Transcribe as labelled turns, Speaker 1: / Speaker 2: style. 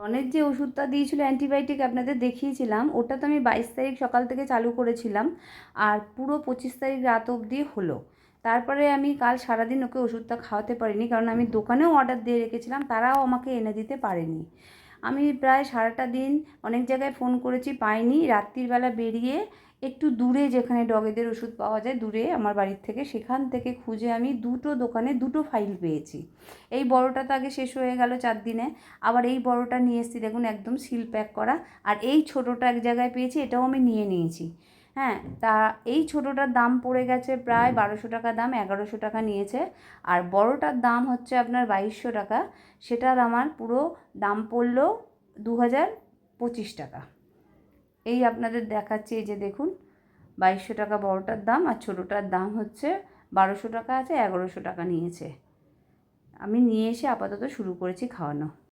Speaker 1: অনেক যে ওষুধটা দিয়েছিল অ্যান্টিবায়োটিক আপনাদের দেখিয়েছিলাম, ওটা তো আমি 22 তারিখ সকাল থেকে চালু করেছিলাম, আর পুরো 25 তারিখ রাত অবধি হলো। তারপরে আমি কাল সারাদিন ওকে ওষুধটা খাওয়াতে পারিনি, কারণ আমি দোকানেও অর্ডার দিয়ে রেখেছিলাম, তারাও আমাকে এনে দিতে পারেনি। আমি প্রায় সারাটা দিন অনেক জায়গায় ফোন করেছি, পাইনি। রাত্রিবেলা বেরিয়ে একটু দূরে যেখানে ডগেদের ওষুধ পাওয়া যায়, দূরে আমার বাড়ির থেকে, সেখান থেকে খুঁজে আমি দুটো দোকানে দুটো ফাইল পেয়েছি। এই বড়টা তো আগে শেষ হয়ে গেল 4 দিনে, আবার এই বড়টা নিয়ে এসেছি, দেখুন একদম সিল প্যাক করা। আর এই ছোটোটা এক জায়গায় পেয়েছি, এটাও আমি নিয়ে নিয়েছি। হ্যাঁ, তা এই ছোটোটার দাম পড়ে গেছে প্রায় 1200 টাকা দাম, 1100 টাকা নিয়েছে। আর বড়টার দাম হচ্ছে আপনার 2200 টাকা। সেটার আমার পুরো দাম পড়লো 2025 টাকা। এই আপনাদের দেখাচ্ছি, এই যে দেখুন 2200 টাকা বড়টার দাম, আর ছোটোটার দাম হচ্ছে 1200 টাকা আছে, 1100 টাকা নিয়েছে। আমি নিয়ে এসে আপাতত শুরু করেছি খাওয়ানো।